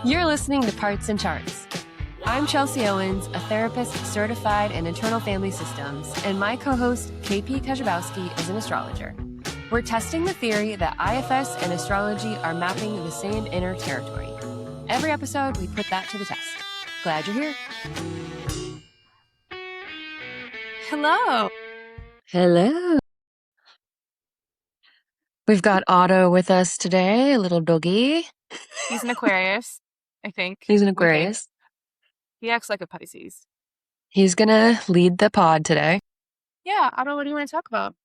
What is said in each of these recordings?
You're listening to Parts and Charts. I'm Chelsea Owens, a therapist certified in internal family systems, and my co-host, KP Kajabowski, is an astrologer. We're testing the theory that IFS and astrology are mapping the same inner territory. Every episode, we put that to the test. Glad you're here. Hello. Hello. We've got Otto with us today, a little doggy. He's an Aquarius, I think. He's an Aquarius. He acts like a Pisces. He's going to lead the pod today. Yeah, Otto, what do you want to talk about?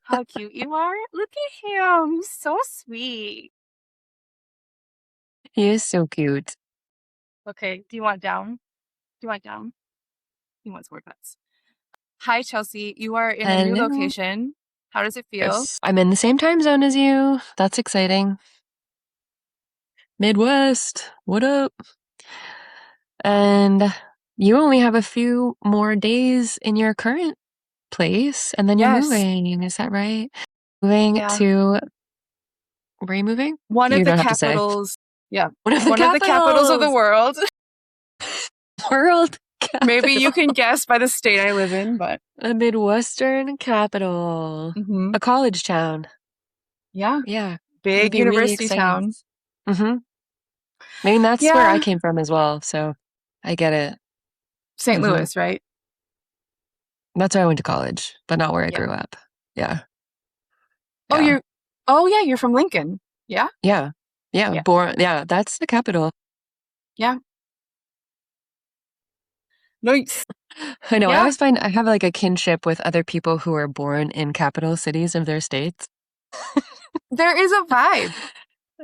How cute you are. Look at him. So sweet. He is so cute. Okay, do you want down? Do you want down? He wants more pets. Hi, Chelsea. You are in a new Hello. location. How does it feel? Yes. I'm in the same time zone as you. That's exciting. Midwest. What up? And you only have a few more days in your current place, and then you're Yes. moving. Is that right? Moving Yeah. to... Where are you moving? One You of the don't have to say. capitals. Yeah. One of the One of the capitals of the world. world. Maybe you capital. can guess by the state I live in, but A Midwestern capital. A college town. yeah, Yeah. big It'd be really university exciting. town. Mm-hmm. I mean, that's Yeah. where I came from as well, so I get it. St. Mhm. Louis, right? That's where I went to college, but not where I Yeah. grew up. Yeah. Oh, you're from Lincoln. Yeah? Yeah. Yeah. Born. Yeah, that's the capital. Nice. I know. I Yeah. always find I have like a kinship with other people who are born in capital cities of their states. There is a vibe.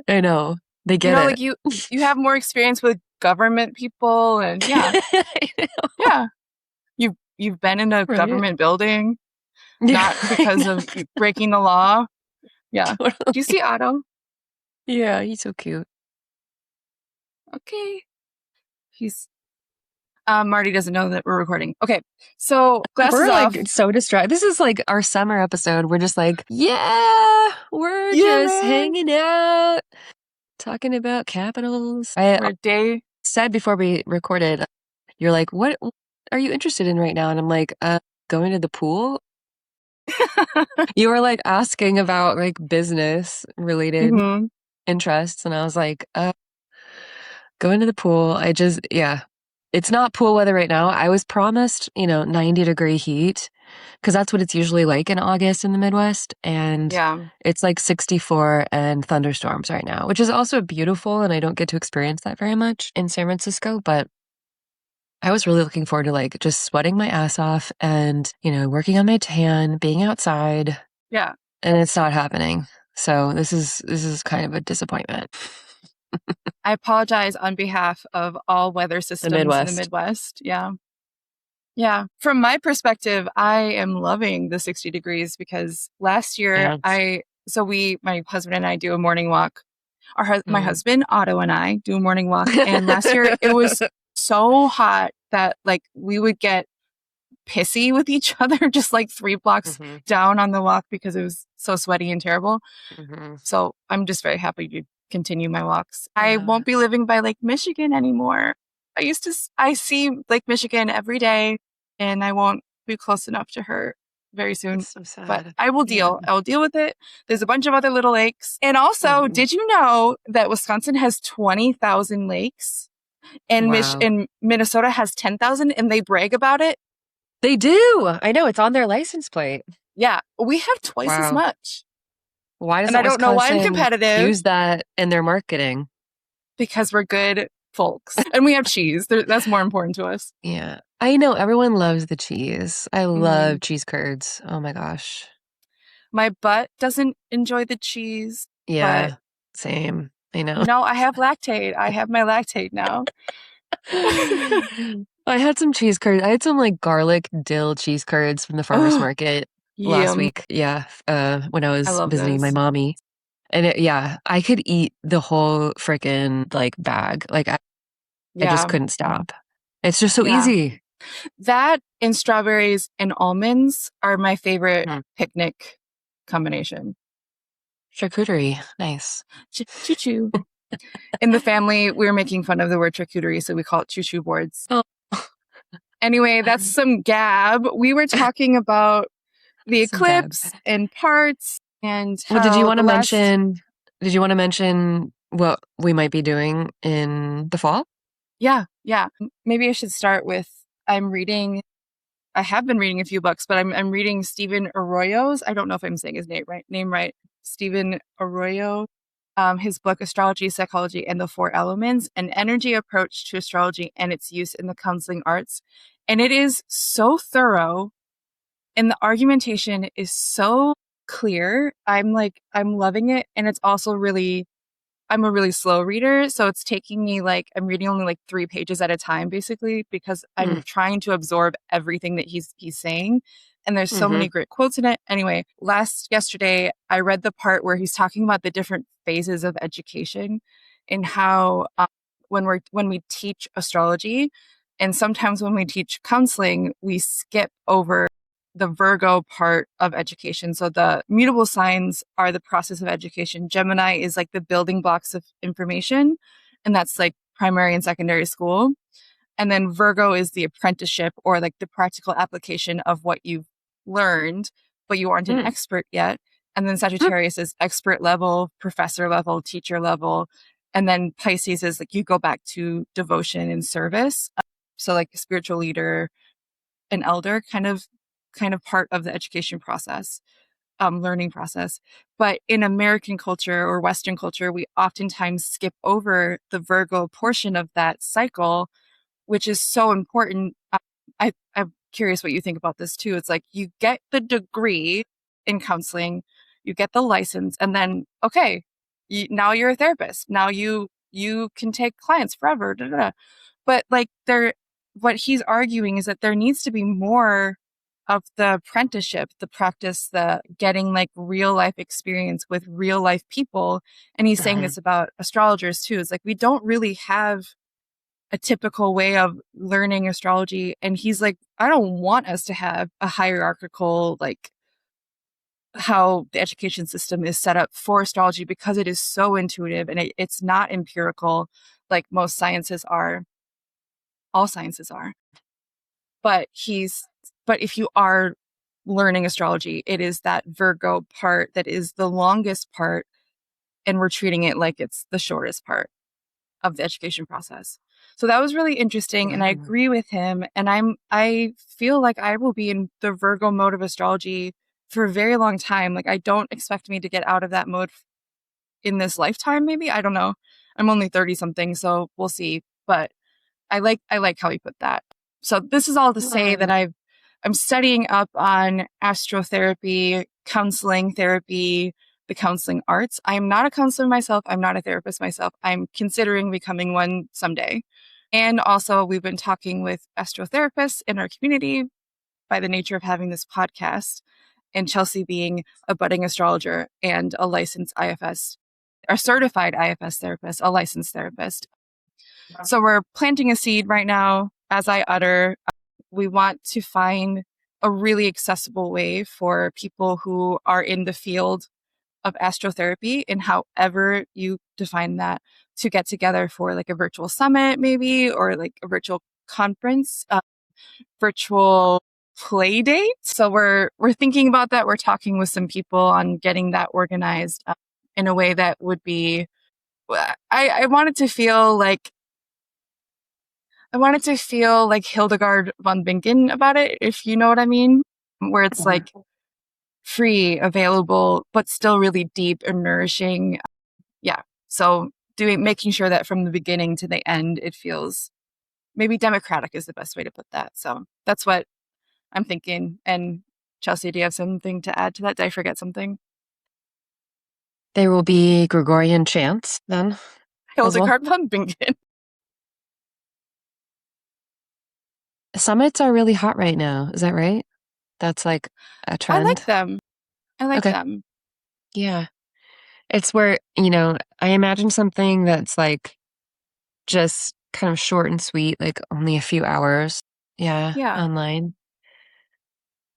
I know. They get You know, it. like you have more experience with government people and yeah. I know. Yeah. You've been in a Right. government building, not because of breaking the law. Yeah. Totally. Do you see Otto? Yeah, he's so cute. Okay. He's Marty doesn't know that we're recording. Okay. So glasses We're off. like so distracted. This is like our summer episode. We're just like, we're just man. hanging out, talking about capitals. We're I a day. said before we recorded, you're like, what are you interested in right now? And I'm like, going to the pool. You were like asking about like business related Mhm. interests. And I was like, going to the pool. It's not pool weather right now. I was promised, 90-degree heat because that's what it's usually like in August in the Midwest. And Yeah. it's like 64 and thunderstorms right now, which is also beautiful. And I don't get to experience that very much in San Francisco. But I was really looking forward to like just sweating my ass off and, working on my tan, being outside. Yeah. And it's not happening. So this is kind of a disappointment. I apologize on behalf of all weather systems in the Midwest. Yeah. Yeah. From my perspective, I am loving the 60 degrees because last year my husband and I do a morning walk. My husband, Otto, and I do a morning walk. And last year it was so hot that like we would get pissy with each other just like 3 blocks down on the walk because it was so sweaty and terrible. So I'm just very happy to continue my walks. Yeah. I won't be living by Lake Michigan anymore. I see Lake Michigan every day and I won't be close enough to her very soon. That's so sad. But I will deal. Yeah. I will deal with it. There's a bunch of other little lakes. And also, did you know that Wisconsin has 20,000 lakes and and Minnesota has 10,000 and they brag about it? They do. I know. It's on their license plate. Yeah. We have twice as much. Why doesn't I don't know why I'm competitive. Use that in their marketing? Because we're good folks. And we have cheese. That's more important to us. Yeah. I know. Everyone loves the cheese. I love cheese curds. Oh my gosh. My butt doesn't enjoy the cheese. Yeah. Same. I know. No, I have lactate. I have my lactate now. I had some cheese curds. I had some like garlic dill cheese curds from the farmer's market last week. Yeah. When I was visiting my mommy. And I could eat the whole freaking like bag. Like I just couldn't stop. It's just so easy. That and strawberries and almonds are my favorite picnic combination. Charcuterie. Nice. Choo-choo. In the family, we were making fun of the word charcuterie, so we call it choo-choo boards. Oh. Anyway, that's some gab. We were talking about the eclipse and parts and how did you want to mention? Did you want to mention what we might be doing in the fall? Yeah. Maybe I should start with I have been reading a few books, but I'm reading Stephen Arroyo's. I don't know if I'm saying his name right. Stephen Arroyo. His book, Astrology, Psychology, and the Four Elements, an energy approach to astrology and its use in the counseling arts. And it is so thorough and the argumentation is so clear. I'm loving it. And it's also I'm a really slow reader. So it's taking me I'm reading only 3 pages at a time, basically, because I'm trying to absorb everything that he's saying. And there's so many great quotes in it. Anyway, yesterday, I read the part where he's talking about the different phases of education and how when we teach astrology and sometimes when we teach counseling, we skip over the Virgo part of education. So the mutable signs are the process of education. Gemini is the building blocks of information, and that's primary and secondary school. And then Virgo is the apprenticeship or the practical application of what you've learned, but you aren't an expert yet. And then Sagittarius is expert level, professor level, teacher level. And then Pisces is you go back to devotion and service. So a spiritual leader, an elder kind of part of the education process, learning process. But in American culture or Western culture, we oftentimes skip over the Virgo portion of that cycle, which is so important. I'm curious what you think about this too. It's you get the degree in counseling, you get the license, and then, okay, now you're a therapist. Now you can take clients forever. Da, da, da. But what he's arguing is that there needs to be more of the apprenticeship, the practice, the getting real life experience with real life people. And he's saying this about astrologers too. It's we don't really have a typical way of learning astrology. And he's I don't want us to have a hierarchical, how the education system is set up for astrology, because it is so intuitive and it's not empirical like most sciences are. All sciences are. But if you are learning astrology, it is that Virgo part that is the longest part, and we're treating it like it's the shortest part of the education process. So that was really interesting, and I agree with him. And I feel like I will be in the Virgo mode of astrology for a very long time. I don't expect me to get out of that mode in this lifetime. Maybe, I don't know. I'm only 30 something, so we'll see. But I like how he put that. So this is all to say that I'm studying up on astrotherapy, counseling therapy, the counseling arts. I am not a counselor myself. I'm not a therapist myself. I'm considering becoming one someday. And also, we've been talking with astrotherapists in our community by the nature of having this podcast, and Chelsea being a budding astrologer and a licensed IFS, a certified IFS therapist, a licensed therapist. So we're planting a seed right now as I utter. We want to find a really accessible way for people who are in the field of astrotherapy, and however you define that, to get together for a virtual summit maybe, or a virtual conference, virtual play date. So we're thinking about that. We're talking with some people on getting that organized in a way that would be, I wanted to feel like Hildegard von Bingen about it, if you know what I mean, where it's free, available, but still really deep and nourishing. Yeah. So making sure that from the beginning to the end, it feels maybe democratic is the best way to put that. So that's what I'm thinking. And Chelsea, do you have something to add to that? Did I forget something? There will be Gregorian chants then. Hildegard von Bingen. Summits are really hot right now. Is that right? That's a trend. I like them. Them. Yeah. It's where, I imagine something that's just kind of short and sweet, only a few hours. Yeah. Online.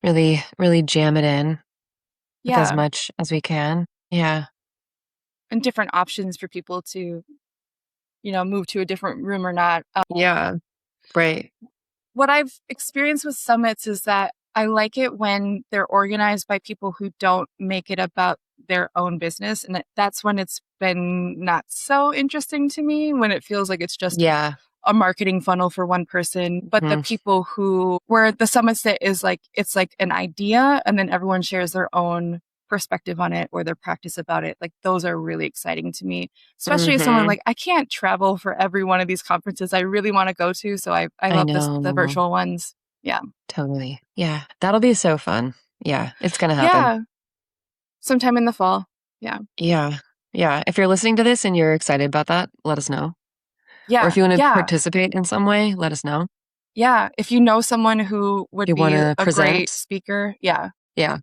Really, really jam it in with as much as we can. Yeah. And different options for people to move to a different room or not. Yeah, right. What I've experienced with summits is that I like it when they're organized by people who don't make it about their own business. And that's when it's been not so interesting to me, when it feels like it's just a marketing funnel for one person. But the people where the summit sit is like, it's like an idea and then everyone shares their own perspective on it or their practice about it. Like those are really exciting to me, especially as someone like, I can't travel for every one of these conferences I really want to go to. So I love the virtual ones. Yeah. Totally. Yeah. That'll be so fun. Yeah. It's going to happen. Yeah. Sometime in the fall. Yeah. Yeah. Yeah. If you're listening to this and you're excited about that, let us know. Yeah. Or if you want to participate in some way, let us know. Yeah. If you know someone who would be a great speaker. Yeah. Yeah.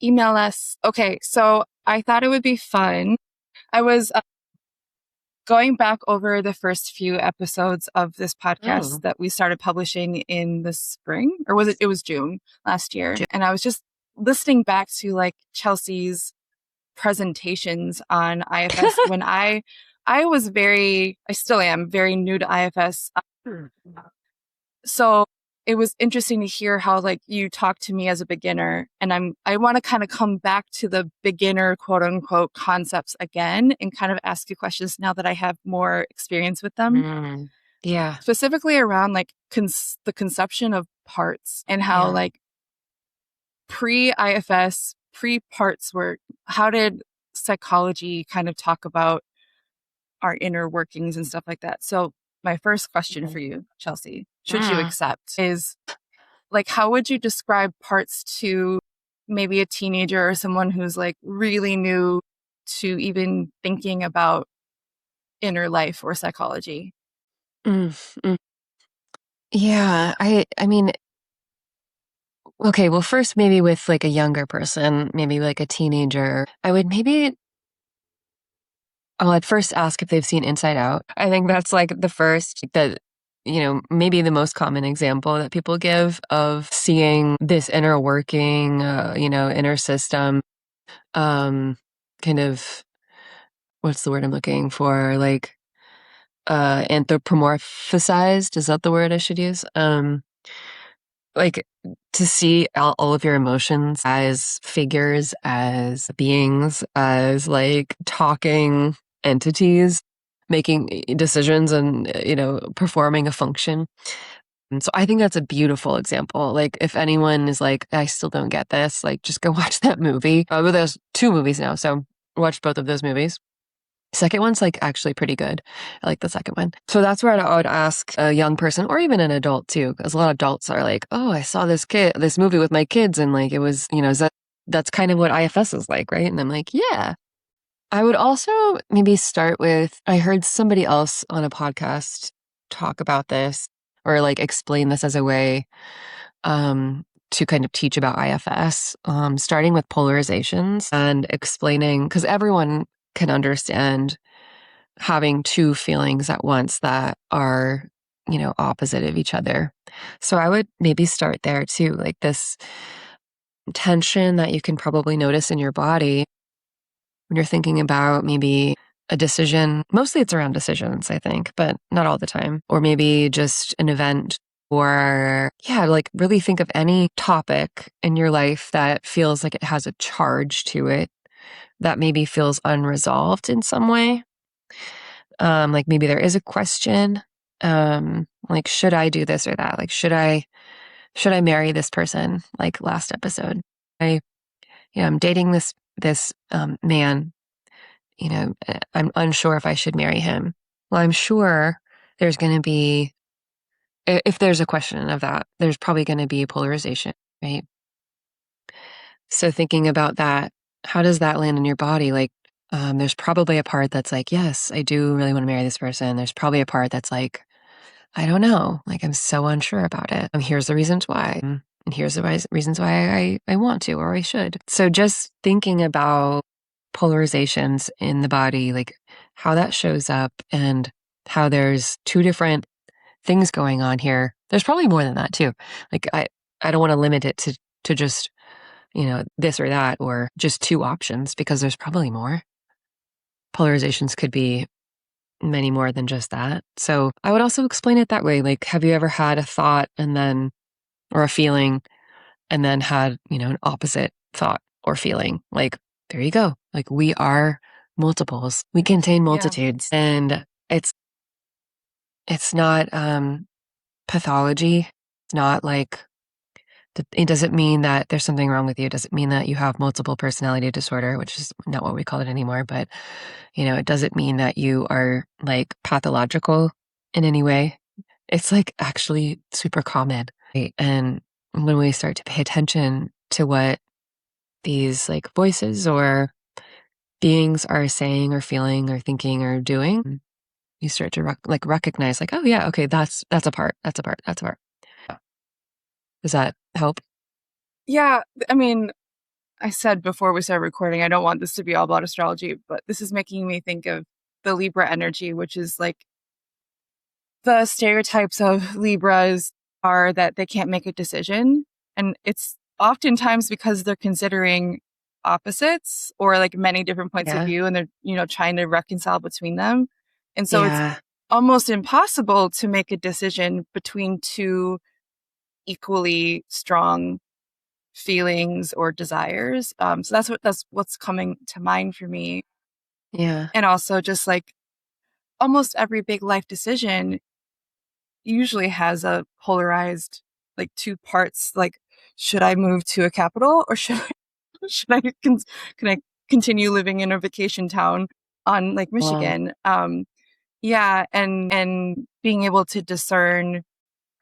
Email us. Okay. So I thought it would be fun. I was going back over the first few episodes of this podcast that we started publishing in the spring, or was it? It was June last year. And I was just listening back to like Chelsea's presentations on IFS when I still am very new to IFS. So it was interesting to hear how like you talk to me as a beginner, and I want to kind of come back to the beginner quote unquote concepts again and kind of ask you questions now that I have more experience with them. Yeah. Specifically around like the conception of parts and how like pre-IFS, pre-parts work, how did psychology kind of talk about our inner workings and stuff like that? So my first question for you, Chelsea, should you accept, is like, how would you describe parts to maybe a teenager or someone who's like really new to even thinking about inner life or psychology? Yeah, I mean, okay, well, first, maybe with like a younger person, maybe like a teenager, I'd first ask if they've seen Inside Out. I think that's like the first, maybe the most common example that people give of seeing this inner working, inner system, kind of, what's the word I'm looking for? Like, anthropomorphized. Is that the word I should use? Like to see all of your emotions as figures, as beings, as like talking entities, making decisions and, performing a function. And so I think that's a beautiful example. Like if anyone is like, I still don't get this, like just go watch that movie. Well, there's 2 movies now, so watch both of those movies. Second one's like actually pretty good. I like the second one. So that's where I would ask a young person or even an adult too, because a lot of adults are like, oh, I saw this movie with my kids and like it was, that's kind of what IFS is like, right? And I'm like, yeah. I would also maybe start with, I heard somebody else on a podcast talk about this or like explain this as a way to kind of teach about IFS, starting with polarizations and explaining, because everyone can understand having 2 feelings at once that are, opposite of each other. So I would maybe start there too, like this tension that you can probably notice in your body when you're thinking about maybe a decision. Mostly it's around decisions, I think, but not all the time. Or maybe just an event or like really think of any topic in your life that feels like it has a charge to it that maybe feels unresolved in some way. Like maybe there is a question, like, should I do this or that? Like, should I marry this person? Like last episode, I'm dating this man, I'm unsure if I should marry him. Well, I'm sure there's going to be, if there's a question of that, there's probably going to be a polarization, right? So thinking about that, how does that land in your body? Like, there's probably a part that's like, yes, I do really want to marry this person. There's probably a part that's like, I don't know. Like, I'm so unsure about it. Here's the reasons why. And here's the reasons why I want to, or I should. So just thinking about polarizations in the body, like how that shows up and how there's 2 different things going on here. There's probably more than that too. Like, I don't want to limit it to just, this or that, or just 2 options, because there's probably more. Polarizations could be, many more than just that. So I would also explain it that way. Like, have you ever had a thought or a feeling and then had, an opposite thought or feeling? Like, there you go. Like, we are multiples. We contain multitudes. Yeah. And it's not pathology. It's not like, it doesn't mean that there's something wrong with you. It doesn't mean that you have multiple personality disorder, which is not what we call it anymore. But, it doesn't mean that you are like pathological in any way. It's like actually super common. Right? And when we start to pay attention to what these like voices or beings are saying or feeling or thinking or doing, you start to recognize like, oh yeah, okay, that's a part. Does that help? Yeah. I mean, I said before we started recording, I don't want this to be all about astrology, but this is making me think of the Libra energy, which is like the stereotypes of Libras are that they can't make a decision. And it's oftentimes because they're considering opposites or like many different points of view, and they're, trying to reconcile between them. And so it's almost impossible to make a decision between two equally strong feelings or desires. So that's what's coming to mind for me. Yeah. And also just like almost every big life decision usually has a polarized, like two parts. Like, should I move to a capital or should I can I continue living in a vacation town on Lake Michigan? Wow. And being able to discern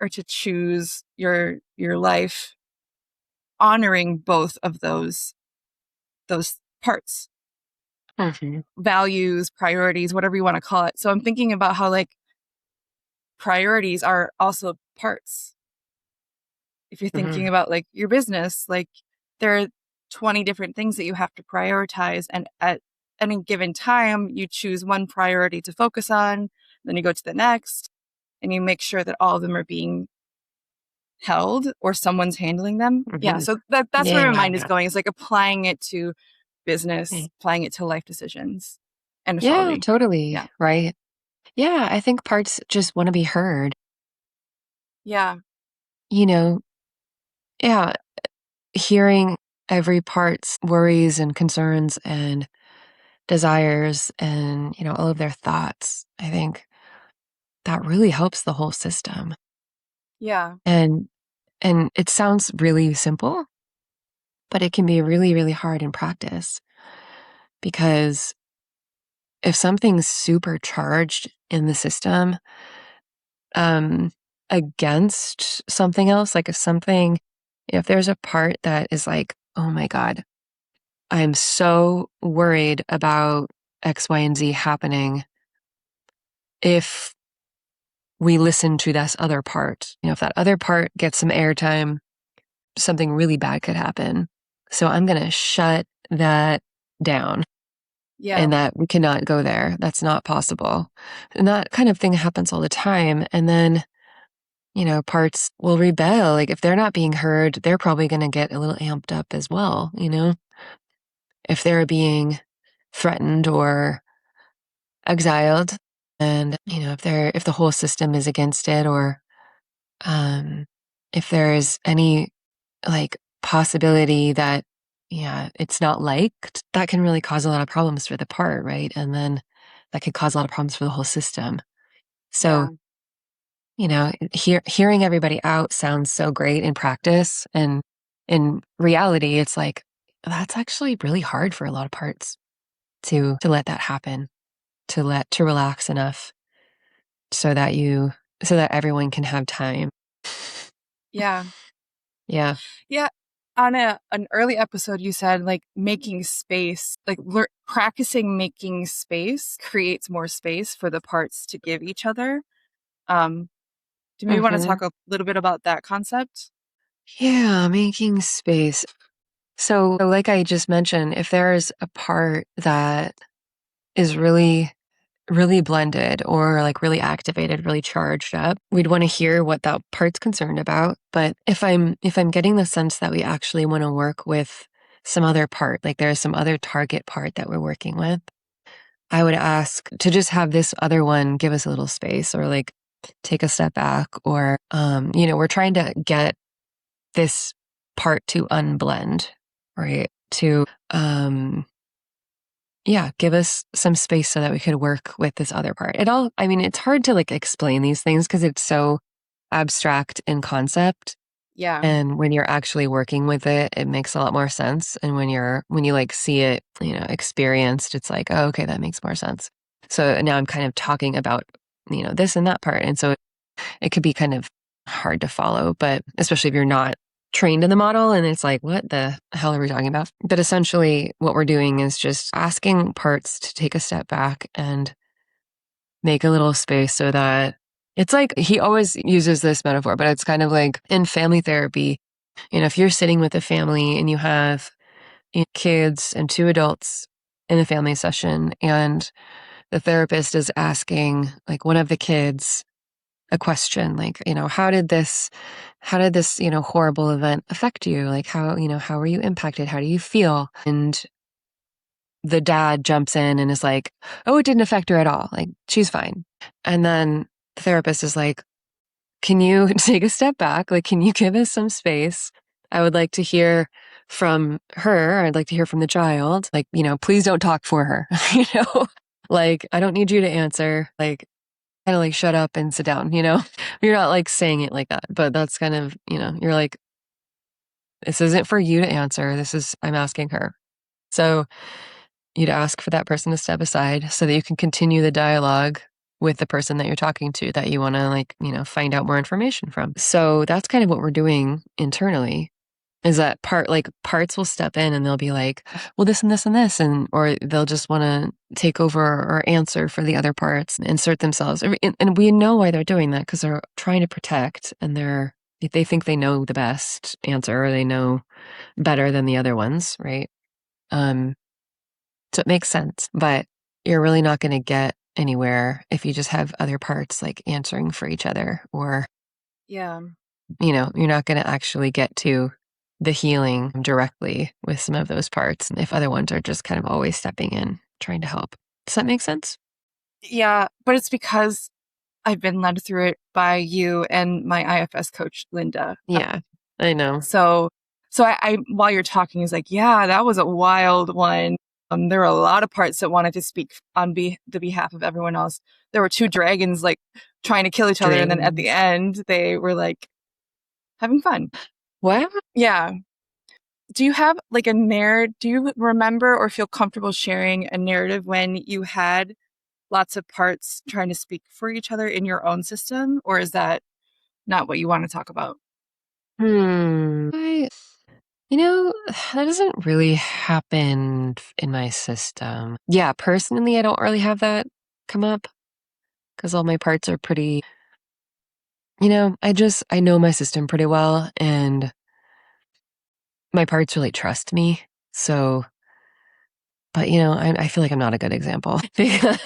or to choose your life, honoring both of those parts, values, priorities, whatever you want to call it. So I'm thinking about how like priorities are also parts. If you're thinking about like your business, like there are 20 different things that you have to prioritize. And at any given time, you choose one priority to focus on, then you go to the next and you make sure that all of them are being held or someone's handling them. Yeah. So that's where my mind is going. It's like applying it to business, applying it to life decisions and astrology. Yeah, totally. Yeah. Right. Yeah. I think parts just want to be heard. Yeah. Yeah. Hearing every part's worries and concerns and desires and, all of their thoughts, I think that really helps the whole system. Yeah. And it sounds really simple, but it can be really, really hard in practice because if something's supercharged in the system, against something else, like if there's a part that is like, oh my God, I'm so worried about X, Y, and Z happening. If we listen to this other part, if that other part gets some airtime, something really bad could happen. So I'm going to shut that down. Yeah. And that we cannot go there. That's not possible. And that kind of thing happens all the time. And then, parts will rebel. Like if they're not being heard, they're probably going to get a little amped up as well. If they're being threatened or exiled, and if the whole system is against it, or if there's any like possibility that it's not liked, that can really cause a lot of problems for the part, right? And then that could cause a lot of problems for the whole system. So hearing everybody out sounds so great in practice, and in reality it's like that's actually really hard for a lot of parts to let that happen, to relax enough so that everyone can have time. Yeah. Yeah. Yeah. On an early episode, you said like making space, like practicing making space creates more space for the parts to give each other. Do we want to talk a little bit about that concept? Yeah, making space. So like I just mentioned, if there's a part that is really, really blended or like really activated, really charged up, we'd want to hear what that part's concerned about. But if I'm getting the sense that we actually want to work with some other part, like there's some other target part that we're working with, I would ask to just have this other one give us a little space, or like take a step back, or, we're trying to get this part to unblend, right? To, give us some space so that we could work with this other part. It's hard to like explain these things because it's so abstract in concept. Yeah. And when you're actually working with it, it makes a lot more sense. And when you like see it, experienced, it's like, oh, okay, that makes more sense. So now I'm kind of talking about, this and that part. And so it could be kind of hard to follow, but especially if you're not trained in the model and it's like, what the hell are we talking about? But essentially what we're doing is just asking parts to take a step back and make a little space so that it's like, he always uses this metaphor, but it's kind of like in family therapy, if you're sitting with a family and you have kids and two adults in a family session, and the therapist is asking like one of the kids a question, like, how did this, horrible event affect you? Like, how were you impacted? How do you feel? And the dad jumps in and is like, oh, it didn't affect her at all. Like, she's fine. And then the therapist is like, can you take a step back? Like, can you give us some space? I would like to hear from her. I'd like to hear from the child. Like, please don't talk for her. Like, I don't need you to answer. Like, kind of like shut up and sit down, You're not like saying it like that, but that's kind of, you're like, this isn't for you to answer. I'm asking her. So you'd ask for that person to step aside so that you can continue the dialogue with the person that you're talking to, that you want to like, find out more information from. So that's kind of what we're doing internally, is that parts will step in and they'll be like, well, this and this and this, or they'll just want to take over or answer for the other parts, insert themselves. And we know why they're doing that, because they're trying to protect, and they think they know the best answer, or they know better than the other ones, right? So it makes sense, but you're really not going to get anywhere if you just have other parts like answering for each other, or, yeah, you're not going to actually get to the healing directly with some of those parts if other ones are just kind of always stepping in, trying to help. Does that make sense? Yeah, but it's because I've been led through it by you and my IFS coach, Linda. Yeah, I know. So I while you're talking, is like, yeah, that was a wild one. There were a lot of parts that wanted to speak on the behalf of everyone else. There were two dragons like trying to kill each other, and then at the end they were like having fun. What? Yeah. Do you have like do you remember or feel comfortable sharing a narrative when you had lots of parts trying to speak for each other in your own system, or is that not what you want to talk about? That doesn't really happen in my system. Yeah, personally, I don't really have that come up because all my parts are pretty, I know my system pretty well, and my parts really trust me. So, but I feel like I'm not a good example. Because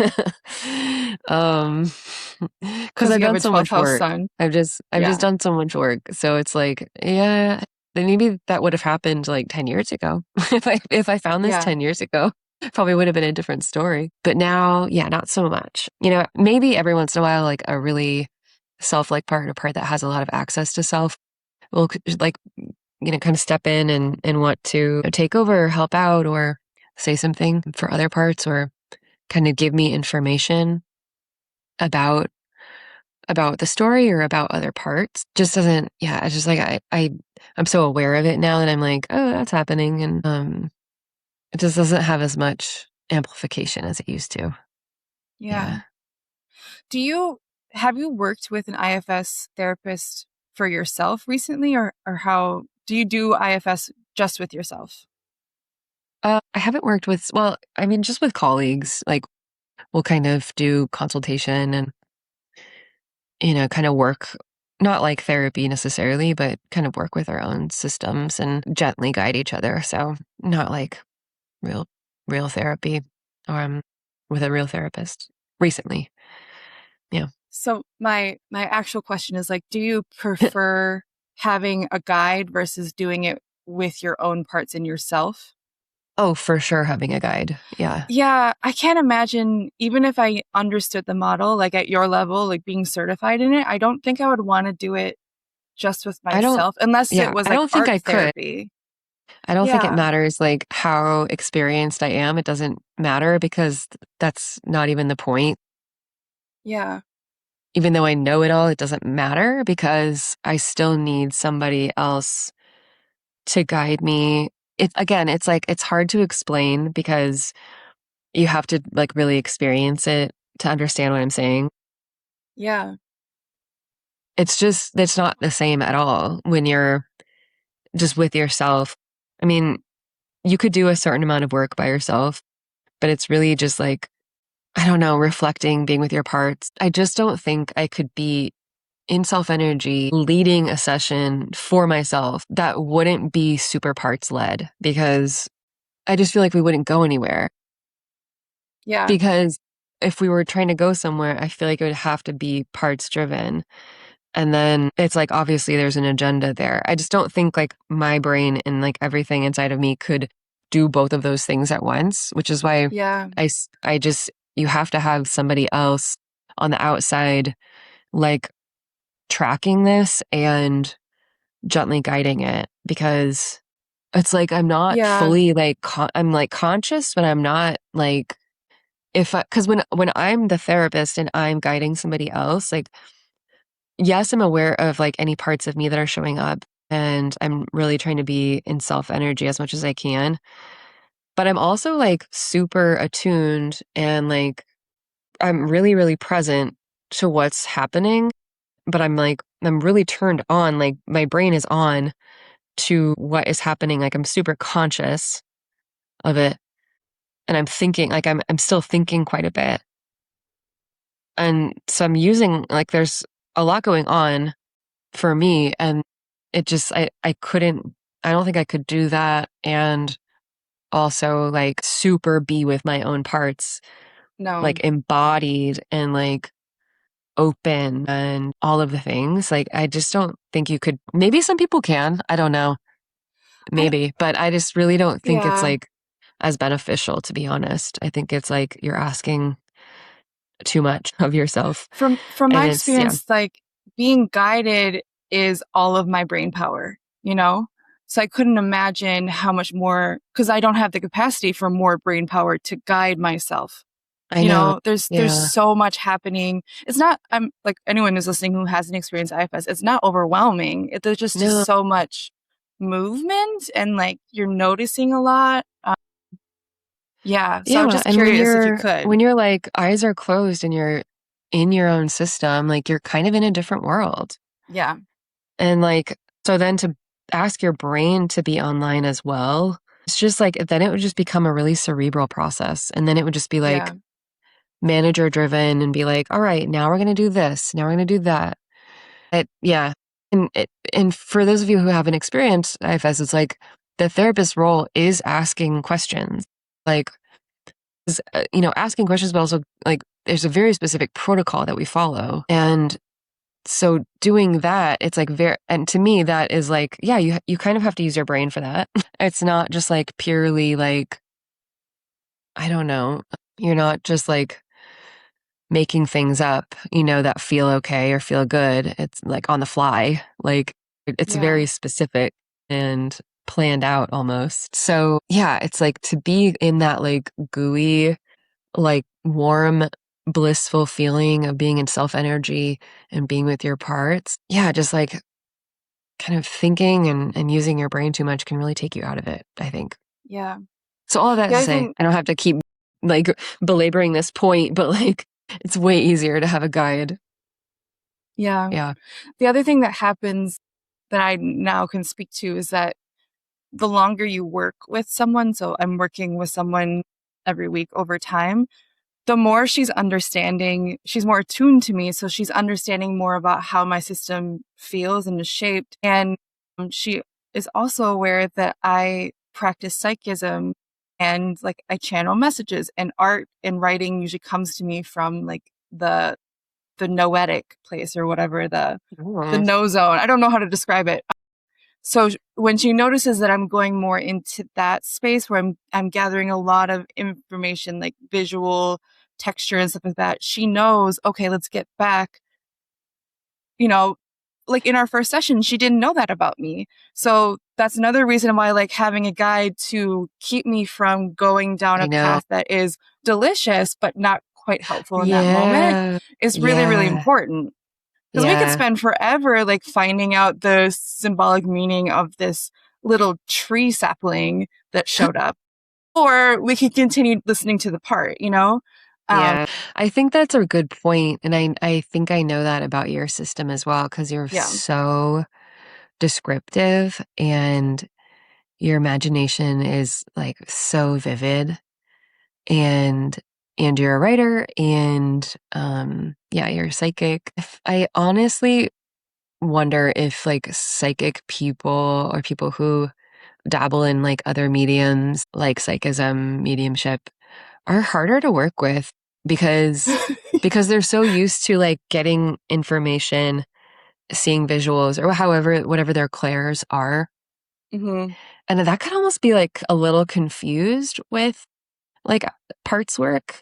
I've done so much work. Sun. I've just done so much work. So it's like, yeah, then maybe that would have happened like 10 years ago. If I found this 10 years ago, probably would have been a different story. But now, yeah, not so much. Maybe every once in a while, like a really self-like part, a part that has a lot of access to self will like, kind of step in and want to take over or help out or say something for other parts, or kind of give me information about the story or about other parts. Just doesn't, yeah, it's just like I'm so aware of it now that I'm like, oh, that's happening, and it just doesn't have as much amplification as it used to. Yeah. Have you worked with an IFS therapist for yourself recently, or how do you do IFS just with yourself? I haven't worked with, just with colleagues. Like, we'll kind of do consultation and, kind of work, not like therapy necessarily, but kind of work with our own systems and gently guide each other. So not like real therapy, or with a real therapist recently. Yeah. So my actual question is like, do you prefer having a guide versus doing it with your own parts in yourself? Oh, for sure, having a guide. Yeah. Yeah, I can't imagine, even if I understood the model, like at your level, like being certified in it, I don't think I would want to do it just with myself unless it was I like don't think art I could. therapy. I don't think it Yeah. matters like how experienced I am. It doesn't matter because that's not even the point. Yeah. Even though I know it all, it doesn't matter because I still need somebody else to guide me. It's like, it's hard to explain because you have to like really experience it to understand what I'm saying. Yeah. It's not the same at all when you're just with yourself. I mean, you could do a certain amount of work by yourself, but it's really just like, I don't know, reflecting, being with your parts. I just don't think I could be in self energy leading a session for myself that wouldn't be super parts led because I just feel like we wouldn't go anywhere. Yeah. Because if we were trying to go somewhere, I feel like it would have to be parts driven. And then it's like, obviously there's an agenda there. I just don't think like my brain and like everything inside of me could do both of those things at once, which is why Yeah. I just, you have to have somebody else on the outside, like tracking this and gently guiding it because it's like, I'm not Yeah. fully like, I'm like conscious, but I'm not like, cause when I'm the therapist and I'm guiding somebody else, like, yes, I'm aware of like any parts of me that are showing up and I'm really trying to be in self energy as much as I can. But I'm also like super attuned and like I'm really, really present to what's happening. But I'm like, I'm really turned on. Like my brain is on to what is happening. Like I'm super conscious of it. And I'm thinking, like I'm still thinking quite a bit. And so I'm using, like, there's a lot going on for me. And it just, I don't think I could do that. And also like super be with my own parts, No. like embodied and like open and all of the things. Like, I just don't think you could. Maybe some people can. I don't know. Maybe. But I just really don't think it's Yeah. like as beneficial, to be honest. I think it's like you're asking too much of yourself. From And my it's, yeah. experience, like being guided is all of my brain power, you know? So I couldn't imagine how much more, because I don't have the capacity for more brain power to guide myself. I You know. know, there's Yeah. so much happening. It's not, I'm like anyone who's listening who hasn't experienced IFS, it's not overwhelming. There's just No. so much movement and like you're noticing a lot. Yeah. So I'm Yeah. just And curious if you could. when you're like eyes are closed and you're in your own system, like you're kind of in a different world. Yeah. And like, so then to ask your brain to be online as well, it's just like, then it would just become a really cerebral process. And then it would just be like Yeah. manager driven and be like, all right, now we're going to do this. Now we're going to do that. Yeah. And for those of you who haven't experienced IFS, it's like the therapist role is asking questions, like, asking questions, but also like there's a very specific protocol that we follow. And so doing that, it's like and to me, that is like, yeah, you kind of have to use your brain for that. It's not just like purely like, I don't know, you're not just like making things up, that feel okay or feel good. It's like on the fly. Like it's Yeah. very specific and planned out almost. So yeah, it's like to be in that like gooey, like warm, blissful feeling of being in self energy and being with your parts. Yeah, just like kind of thinking and using your brain too much can really take you out of it, I think. Yeah. So all of that Yeah, to I say, think, I don't have to keep like belaboring this point, but like it's way easier to have a guide. yeah. Yeah. The other thing that happens that I now can speak to is that the longer you work with someone, so I'm working with someone every week over time, the more she's understanding, she's more attuned to me. So she's understanding more about how my system feels and is shaped. And she is also aware that I practice psychism and like I channel messages, and art and writing usually comes to me from like the noetic place or whatever, the no zone. I don't know how to describe it. So when she notices that I'm going more into that space where I'm gathering a lot of information, like visual texture and stuff like that, she knows, okay, let's get back. You know, like in our first session, she didn't know that about me. So that's another reason why like having a guide to keep me from going down a path that is delicious, but not quite helpful in that moment is really, really important. Because we could spend forever like finding out the symbolic meaning of this little tree sapling that showed up. Or we could continue listening to the part, you know? I think that's a good point. And I think I know that about your system as well, because you're so descriptive and your imagination is like so vivid. And you're a writer and you're psychic. I honestly wonder if like psychic people or people who dabble in like other mediums like psychism, mediumship are harder to work with because they're so used to like getting information, seeing visuals or whatever their clairs are. Mm-hmm. And that could almost be like a little confused with like parts work.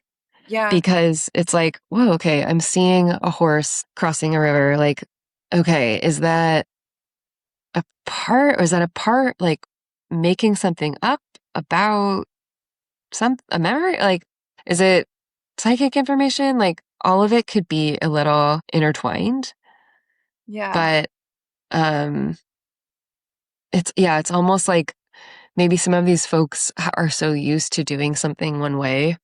Yeah. Because it's like, whoa, okay, I'm seeing a horse crossing a river. Like, okay, is that a part or is that a part like making something up about a memory? Like, is it psychic information? Like, all of it could be a little intertwined. Yeah. But it's almost like maybe some of these folks are so used to doing something one way.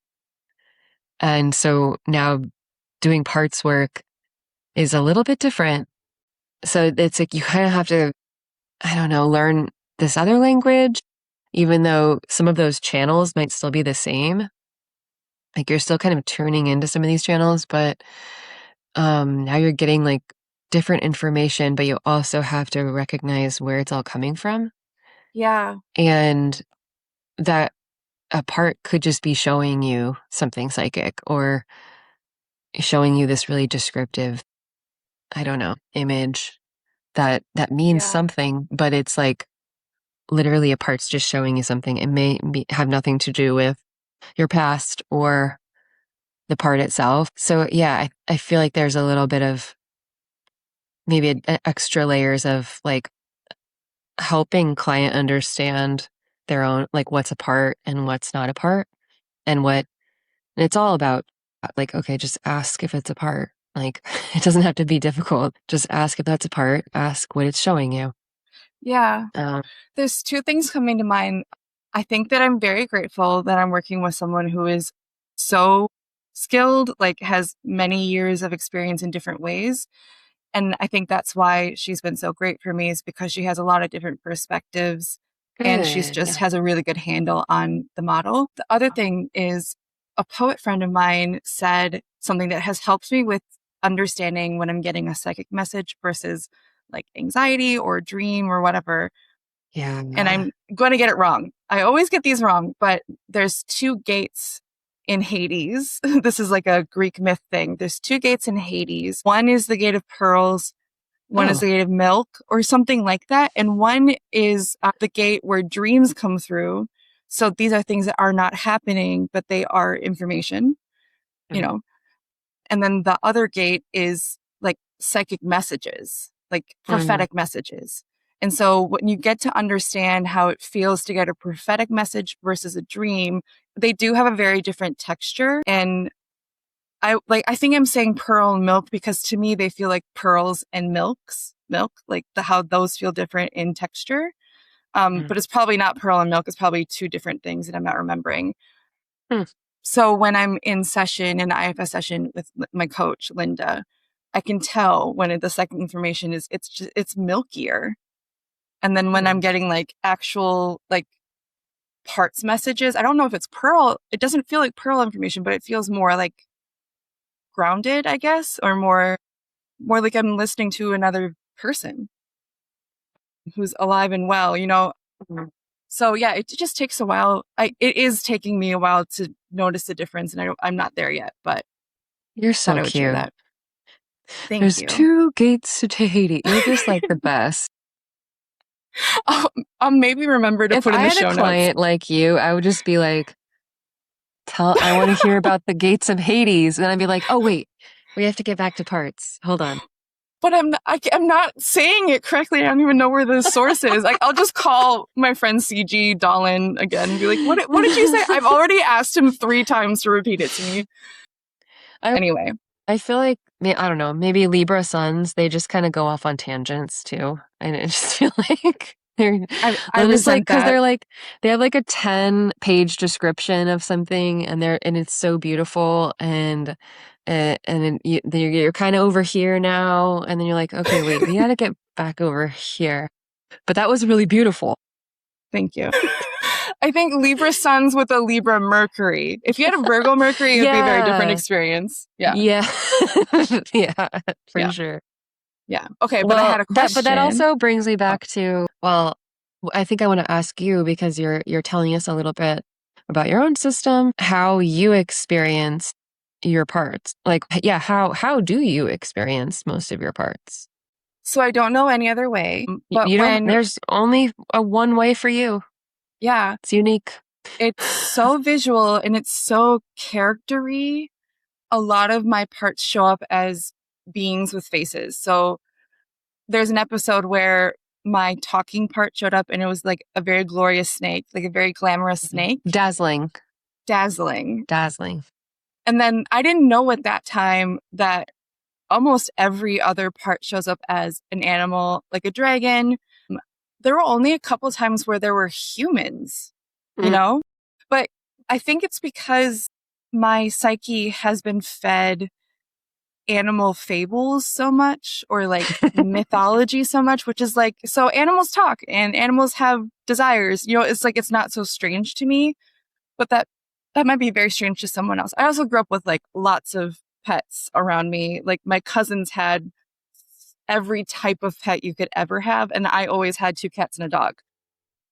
And so now doing parts work is a little bit different. So it's like you kind of have to, I don't know, learn this other language, even though some of those channels might still be the same. Like you're still kind of tuning into some of these channels, but now you're getting like different information, but you also have to recognize where it's all coming from. Yeah. And that a part could just be showing you something psychic or showing you this really descriptive, I don't know, image that means something, but it's like literally a part's just showing you something. It may have nothing to do with your past or the part itself. So yeah, I feel like there's a little bit of maybe extra layers of like helping client understand their own, like what's a part and what's not a part and it's all about like, okay, just ask if it's a part. Like it doesn't have to be difficult. Just ask if that's a part, ask what it's showing you. Yeah. There's two things coming to mind. I think that I'm very grateful that I'm working with someone who is so skilled, like has many years of experience in different ways. And I think that's why she's been so great for me, is because she has a lot of different perspectives and she's just has a really good handle on the model. The other thing is a poet friend of mine said something that has helped me with understanding when I'm getting a psychic message versus like anxiety or dream or whatever. Yeah. And I'm going to get it wrong. I always get these wrong, but there's two gates in Hades. This is like a Greek myth thing. There's two gates in Hades. One is the gate of pearls. One is the gate of milk or something like that. And one is the gate where dreams come through. So these are things that are not happening, but they are information, you know. And then the other gate is like psychic messages, like prophetic messages. And so when you get to understand how it feels to get a prophetic message versus a dream, they do have a very different texture. And I think I'm saying pearl and milk because to me, they feel like pearls and milk, like how those feel different in texture. But it's probably not pearl and milk. It's probably two different things that I'm not remembering. So when I'm in session, in the IFS session with my coach, Linda, I can tell when the second information is, it's milkier. And then when I'm getting like actual like parts messages, I don't know if it's pearl. It doesn't feel like pearl information, but it feels more like grounded, I guess, or more like I'm listening to another person who's alive and well, you know? So yeah, it just takes a while. It is taking me a while to notice the difference, and I'm not there yet, but you're so cute. That. Thank There's you. two gates to Tahiti. You're just like the best. I'll maybe remember to put in the show notes. If I had a client like you, I would just be like, I want to hear about the gates of Hades. And I'd be like, oh, wait, we have to get back to parts. Hold on. But I'm not saying it correctly. I don't even know where the source is. Like, I'll just call my friend CG Dolan again and be like, what did you say? I've already asked him 3 times to repeat it to me. Anyway. I feel like, I don't know, maybe Libra suns, they just kind of go off on tangents too. And I just feel like I was like, because they're like, they have like a 10-page description of something and it's so beautiful and then you're kind of over here now. And then you're like, okay, wait, we got to get back over here. But that was really beautiful. Thank you. I think Libra suns with a Libra Mercury. If you had a Virgo Mercury, it would be a very different experience. Yeah. Yeah. Yeah, for sure. Yeah. Okay. But I had a question. But that also brings me back to, well, I think I want to ask you, because you're telling us a little bit about your own system, how you experience your parts. Like, yeah, how do you experience most of your parts? So I don't know any other way. But there's only a one way for you. Yeah. It's unique. It's so visual and it's so character-y. A lot of my parts show up as beings with faces. So there's an episode where my talking part showed up and it was like a very glorious snake, like a very glamorous snake. Dazzling. And then I didn't know at that time that almost every other part shows up as an animal, like a dragon. There were only a couple times where there were humans, you know? But I think it's because my psyche has been fed animal fables so much, or like mythology so much, which is like, so animals talk and animals have desires. You know, it's like, it's not so strange to me, but that might be very strange to someone else. I also grew up with like lots of pets around me. Like my cousins had every type of pet you could ever have, and I always had 2 cats and a dog.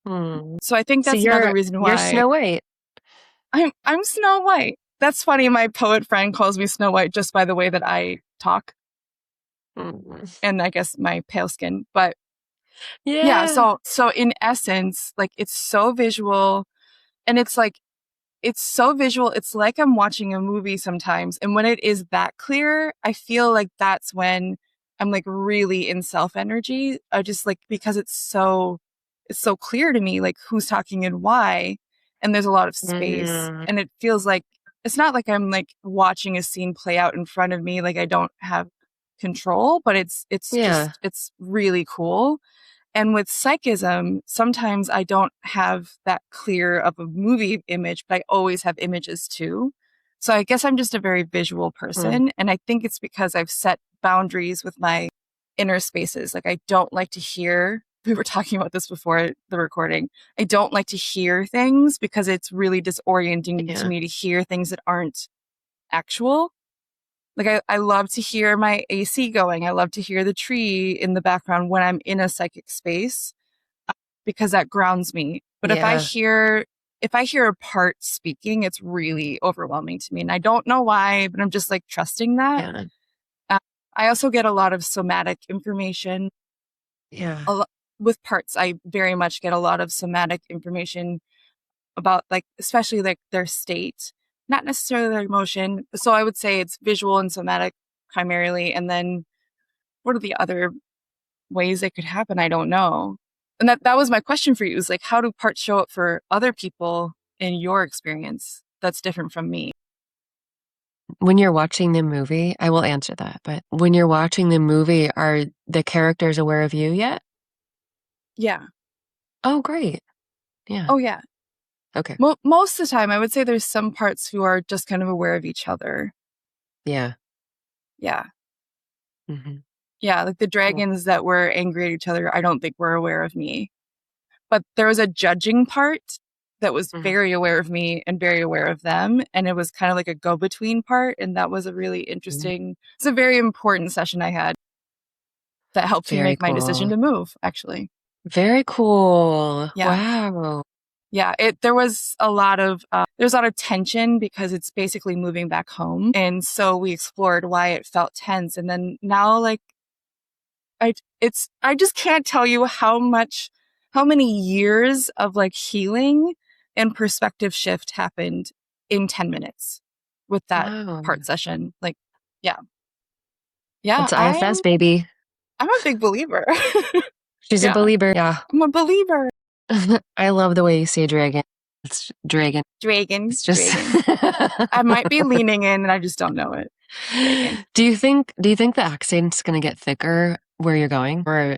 So I think that's another reason why you're Snow White. I'm Snow White. That's funny. My poet friend calls me Snow White just by the way that I talk, and I guess my pale skin. But yeah. So in essence, like, it's so visual, and it's like, it's so visual. It's like I'm watching a movie sometimes. And when it is that clear, I feel like that's when I'm like really in self energy. I just like, because it's so clear to me, like who's talking and why. And there's a lot of space, and it feels like, it's not like I'm like watching a scene play out in front of me. Like I don't have control, but it's just, it's really cool. And with psychism, sometimes I don't have that clear of a movie image, but I always have images too. So I guess I'm just a very visual person. And I think it's because I've set boundaries with my inner spaces. Like I don't like to hear, we were talking about this before the recording, I don't like to hear things because it's really disorienting to me to hear things that aren't actual. Like I love to hear my AC going. I love to hear the tree in the background when I'm in a psychic space, because that grounds me. But if I hear a part speaking, it's really overwhelming to me. And I don't know why, but I'm just like trusting that. I also get a lot of somatic information. With parts, I very much get a lot of somatic information about, like, especially like their state, not necessarily their emotion. So I would say it's visual and somatic primarily. And then what are the other ways it could happen? I don't know. And that was my question for you, is like, how do parts show up for other people in your experience that's different from me? When you're watching the movie, I will answer that, but when you're watching the movie, are the characters aware of you yet? Yeah. Oh, great. Yeah. Oh, yeah. Okay. Most of the time, I would say there's some parts who are just kind of aware of each other. Yeah. Yeah. Yeah, like the dragons that were angry at each other, I don't think were aware of me. But there was a judging part that was very aware of me and very aware of them. And it was kind of like a go-between part. And that was a really interesting, it's a very important session I had that helped me make my decision to move, actually. Very cool. Yeah. Wow. Yeah, there was a lot of there's a lot of tension because it's basically moving back home, and so we explored why it felt tense. And then now, like, I just can't tell you how much how many years of like healing and perspective shift happened in 10 minutes with that part session. Like, yeah. It's IFS, baby. I'm a big believer. She's a believer. Yeah. I'm a believer. I love the way you say dragon. It's dragon. Dragon. It's just dragon. I might be leaning in and I just don't know it. Dragon. Do you think the accent's going to get thicker where you're going? Or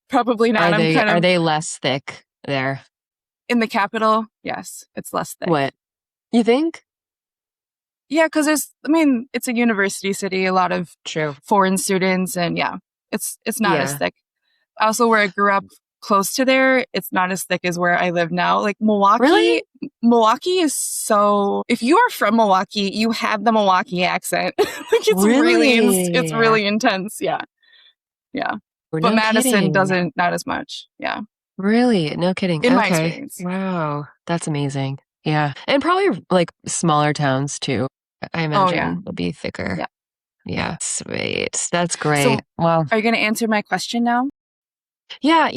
probably not. Are they less thick there? In the capital, yes, it's less thick. What? You think? Yeah, because it's a university city, a lot of foreign students, and it's not as thick. Also, where I grew up close to there, it's not as thick as where I live now. Like Milwaukee, really? Milwaukee is so, if you are from Milwaukee, you have the Milwaukee accent. Like it's really intense. Yeah. Yeah. But Madison doesn't, not as much. Yeah. Really? No kidding. In my experience. Wow. That's amazing. Yeah. And probably like smaller towns too, I imagine will be thicker. Yeah. Yeah. Sweet. That's great. So, wow. Are you going to answer my question now? Yeah.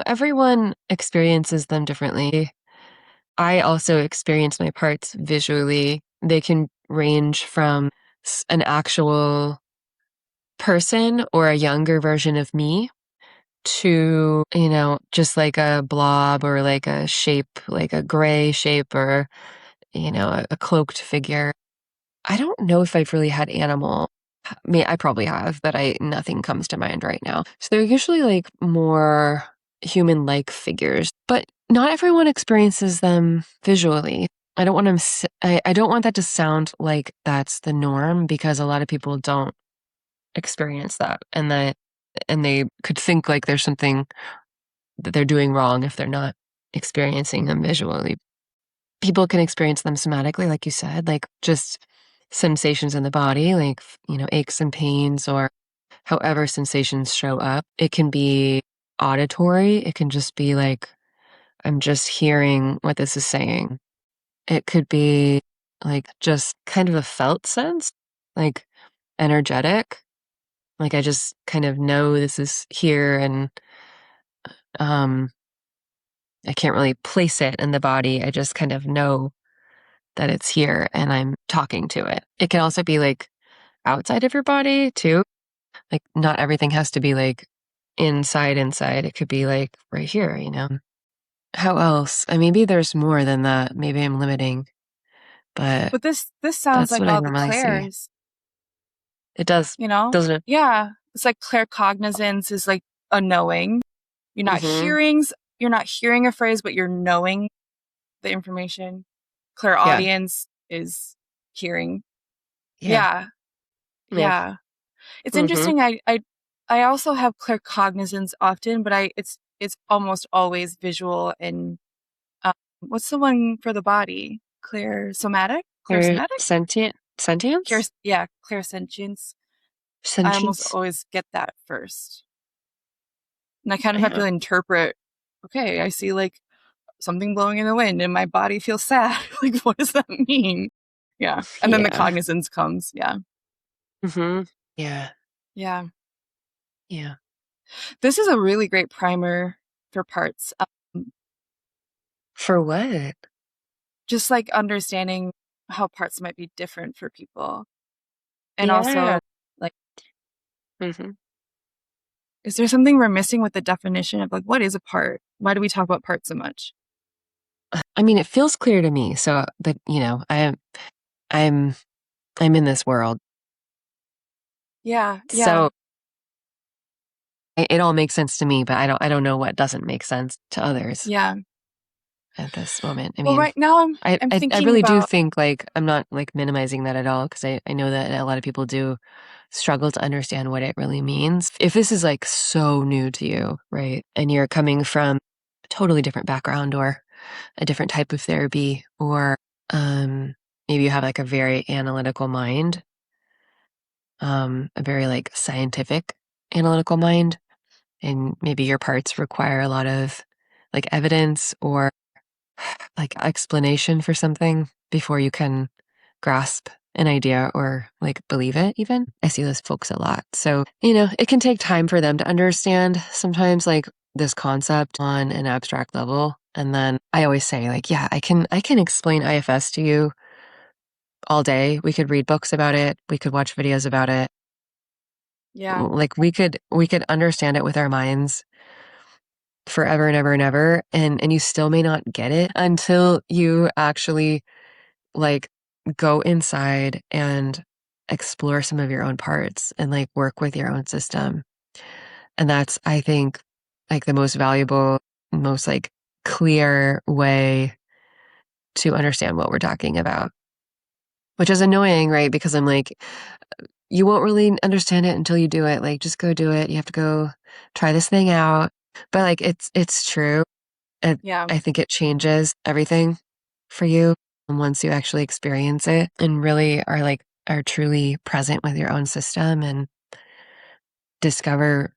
Everyone experiences them differently. I also experience my parts visually. They can range from an actual person or a younger version of me to, just like a blob or like a shape, like a gray shape or, a cloaked figure. I don't know if I've really had animal. I mean, I probably have, but nothing comes to mind right now. So they're usually like more human-like figures, but not everyone experiences them visually. I don't want that to sound like that's the norm, because a lot of people don't experience that, and they could think like there's something that they're doing wrong if they're not experiencing them visually. People can experience them somatically, like you said, like just sensations in the body, like, aches and pains, or however sensations show up. It can be auditory. It can just be like, I'm just hearing what this is saying. It could be like just kind of a felt sense, like energetic. Like I just kind of know this is here, and I can't really place it in the body. I just kind of know that it's here and I'm talking to it. It can also be like outside of your body too. Like not everything has to be like inside. It could be like right here, How else? Maybe there's more than that. Maybe I'm limiting. But this sounds like all the clairs. It does. Doesn't it? Yeah. It's like claircognizance is like a knowing. You're not you're not hearing a phrase, but you're knowing the information. Clairaudience is hearing. Yeah. It's interesting. I also have claircognizance often, but it's almost always visual and what's the one for the body? Clairsomatic? Sentience? Clairsentience. I almost always get that first. And I kind of have to interpret, okay, I see like something blowing in the wind and my body feels sad. Like, what does that mean? Yeah. And then the cognizance comes. Yeah. Mm-hmm. Yeah. Yeah. Yeah. This is a really great primer for parts. For what? Just like understanding how parts might be different for people. And also like, is there something we're missing with the definition of like, what is a part? Why do we talk about parts so much? I mean, it feels clear to me. So, but I'm in this world. Yeah. So it all makes sense to me, but I don't know what doesn't make sense to others. Yeah. At this moment. I mean, right now I'm thinking I really do think like, I'm not like minimizing that at all, because I know that a lot of people do struggle to understand what it really means. If this is like so new to you, right? And you're coming from a totally different background or a different type of therapy, or maybe you have like a very analytical mind, a very like scientific analytical mind, and maybe your parts require a lot of like evidence or like explanation for something before you can grasp an idea or like believe it even. I see those folks a lot. So, it can take time for them to understand sometimes like this concept on an abstract level. And then I always say, like, yeah, I can explain IFS to you all day. We could read books about it. We could watch videos about it. Yeah. Like we could understand it with our minds forever and ever and ever. And you still may not get it until you actually like go inside and explore some of your own parts and like work with your own system. And that's, I think, like the most valuable, most like clear way to understand what we're talking about, which is annoying, right? Because I'm like, you won't really understand it until you do it. Like, just go do it. You have to go try this thing out. But like, it's true. I think it changes everything for you once you actually experience it and really are truly present with your own system and discover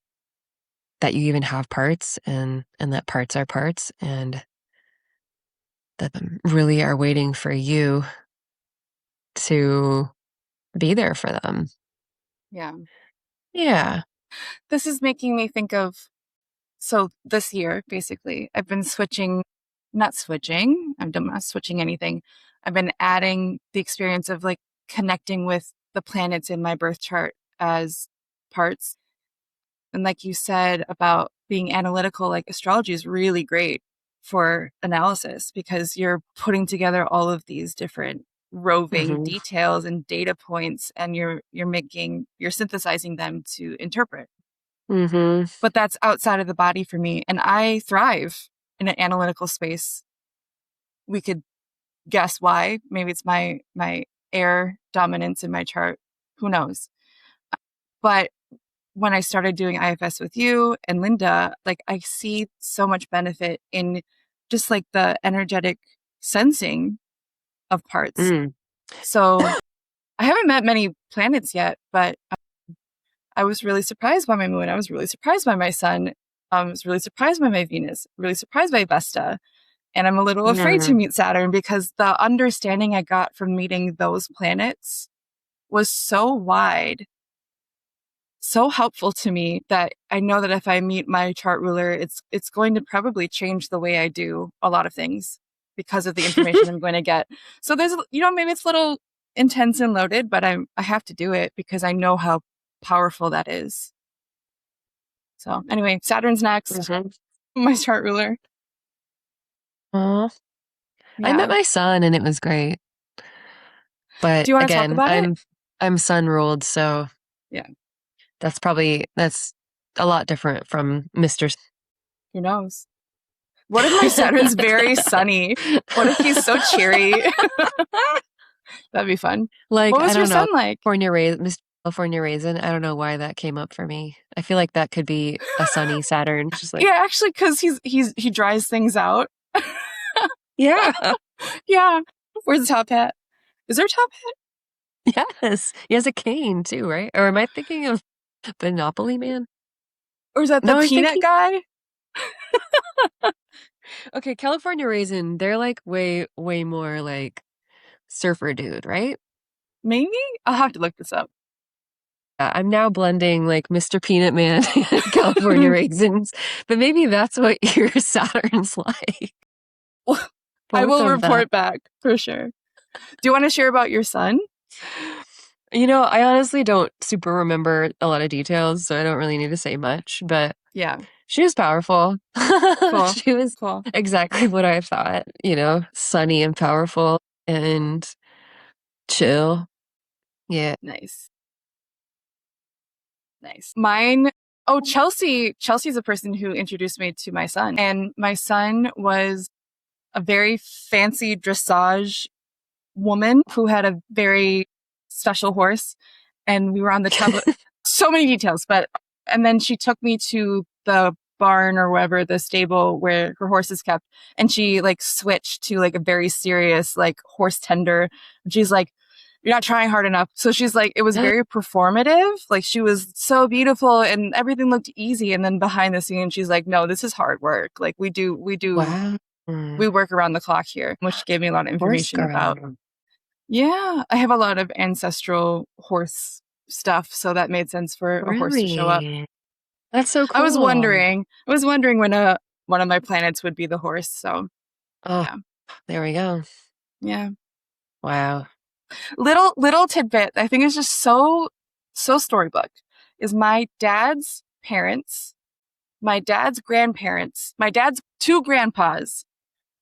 that you even have parts and that parts are parts and that really are waiting for you to be there for them. Yeah. Yeah. This is making me think of, so this year, basically, I've been not switching anything. I've been adding the experience of like connecting with the planets in my birth chart as parts. And like you said about being analytical, like astrology is really great for analysis because you're putting together all of these different roving details and data points and you're synthesizing them to interpret. But that's outside of the body for me. And I thrive in an analytical space. We could guess why. Maybe it's my air dominance in my chart. Who knows? But when I started doing IFS with you and Linda, like I see so much benefit in just like the energetic sensing of parts. So I haven't met many planets yet, but I was really surprised by my moon. I was really surprised by my sun. I was really surprised by my Venus, really surprised by Vesta. And I'm a little afraid to meet Saturn because the understanding I got from meeting those planets was so wide, so helpful to me that I know that if I meet my chart ruler, it's going to probably change the way I do a lot of things because of the information I'm going to get. So there's, maybe it's a little intense and loaded, but I have to do it because I know how powerful that is. So anyway, Saturn's next. My chart ruler. Yeah. I met my son and it was great. But do you want to talk about it? I'm sun ruled, so yeah. That's a lot different from Mr. Who knows? What if my Saturn's very sunny? What if he's so cheery? That'd be fun. Like, what was your son like? Mr. California Raisin. I don't know why that came up for me. I feel like that could be a sunny Saturn. Just like, yeah, actually, because he dries things out. yeah. Yeah. Where's the top hat? Is there a top hat? Yes. He has a cane too, right? Or am I thinking of Monopoly Man? Or is that the peanut guy? Okay, California Raisin, they're like way, way more like surfer dude, right? Maybe? I'll have to look this up. I'm now blending like Mr. Peanut Man and California Raisins, but maybe that's what your Saturn's like. I will report back for sure. Do you want to share about your son? I honestly don't super remember a lot of details, so I don't really need to say much, but yeah, she was powerful. Cool. She was exactly what I thought, sunny and powerful and chill. Yeah. Nice. Mine, Chelsea's a person who introduced me to my son. And my son was a very fancy dressage woman who had a very special horse. And we were on the top of so many details, and then she took me to the barn or wherever, the stable where her horse is kept. And she like switched to like a very serious like horse tender. And she's like, you're not trying hard enough. So she's like, it was very performative. Like she was so beautiful and everything looked easy. And then behind the scenes, she's like, no, this is hard work. Like we work around the clock here, which gave me a lot of information about. Yeah. I have a lot of ancestral horse stuff. So that made sense for a horse to show up. That's so cool. I was wondering when one of my planets would be the horse. So, yeah. There we go. Yeah. Wow. Little tidbit. I think it's just so storybook. Is my dad's parents, my dad's grandparents, my dad's two grandpas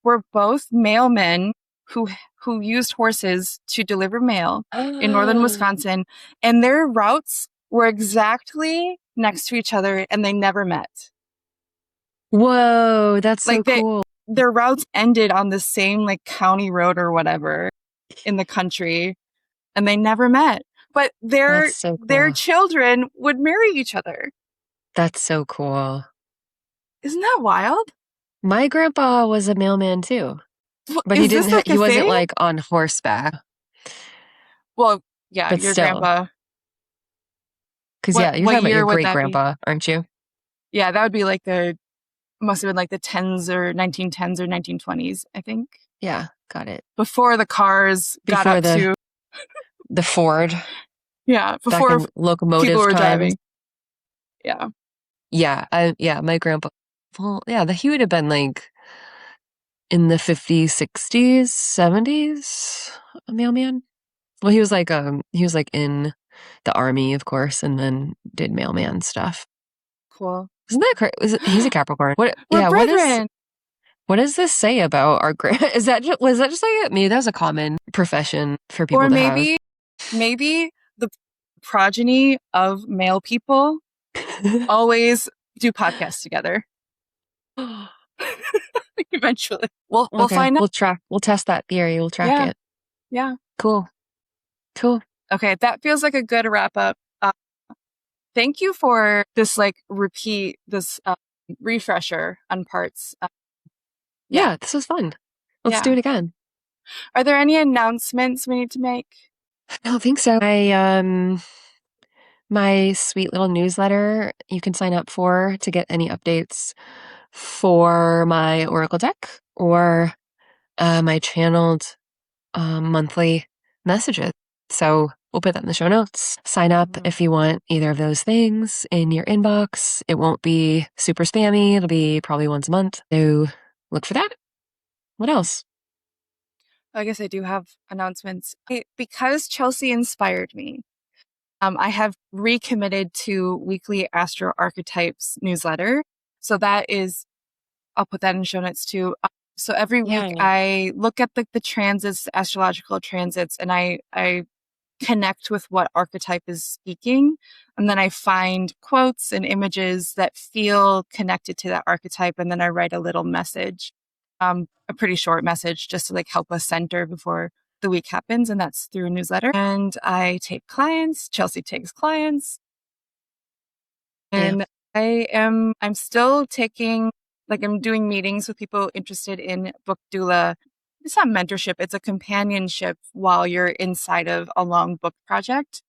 were both mailmen who used horses to deliver mail in northern Wisconsin, and their routes were exactly next to each other, and they never met. Whoa, that's so cool. Their routes ended on the same county road or whatever in the country, and they never met. But their children would marry each other. That's so cool. Isn't that wild? My grandpa was a mailman too, but he didn't. He wasn't on horseback. Well, yeah, but your grandpa. Because you're talking about your great grandpa, aren't you? Yeah, that would be must have been the 10s or 1910s or 1920s, I think. Yeah, got it. Before the cars got up to the Ford. Yeah, before locomotive people were times. driving. Yeah. Yeah, my grandpa. Well, yeah, he would have been in the 50s, 60s, 70s, a mailman. Well, he was in the army, of course, and then did mailman stuff. Cool. Isn't that crazy? He's a Capricorn. We're brethren. What does this say about our was that just me? That was a common profession for people to have. Or maybe the progeny of male people always do podcasts together. Eventually. We'll find out. We'll test that theory. We'll track it. Yeah. Cool. Okay, that feels like a good wrap up. Thank you for this refresher on parts. Yeah, this was fun. Let's do it again. Are there any announcements we need to make? I don't think so. My sweet little newsletter you can sign up for to get any updates for my Oracle deck or my channeled monthly messages. So we'll put that in the show notes. Sign up if you want either of those things in your inbox. It won't be super spammy. It'll be probably once a month. So look for that. What else? I guess I do have announcements. Because Chelsea inspired me, I have recommitted to weekly Astro Archetypes newsletter. So that is, I'll put that in show notes too. So every week I look at the transits, the astrological transits, and I connect with what archetype is speaking. And then I find quotes and images that feel connected to that archetype. And then I write a little message, a pretty short message just to help us center before the week happens. And that's through a newsletter. And I take clients. Chelsea takes clients. And I'm still taking, I'm doing meetings with people interested in book doula. It's not mentorship, it's a companionship while you're inside of a long book project.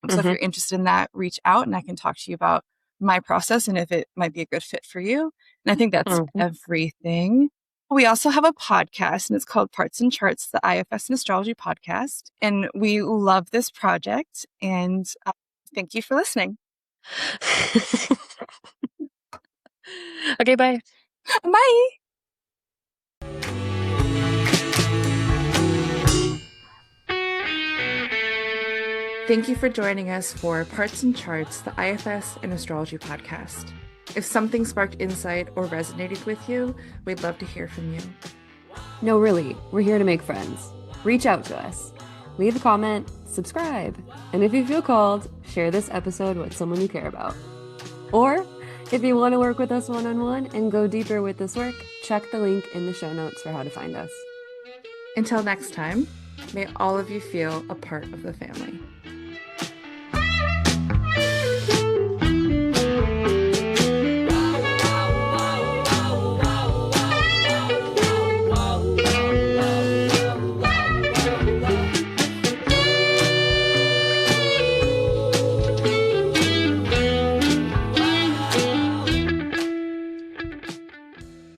So if you're interested in that, reach out and I can talk to you about my process and if it might be a good fit for you. And I think that's everything. We also have a podcast and it's called Parts and Charts, the IFS and Astrology podcast. And we love this project and thank you for listening. Okay, bye. Bye. Thank you for joining us for Parts and Charts, the IFS and Astrology podcast. If something sparked insight or resonated with you, we'd love to hear from you. No, really, we're here to make friends. Reach out to us. Leave a comment, subscribe, and if you feel called, share this episode with someone you care about. Or, if you want to work with us one-on-one and go deeper with this work, check the link in the show notes for how to find us. Until next time, may all of you feel a part of the family.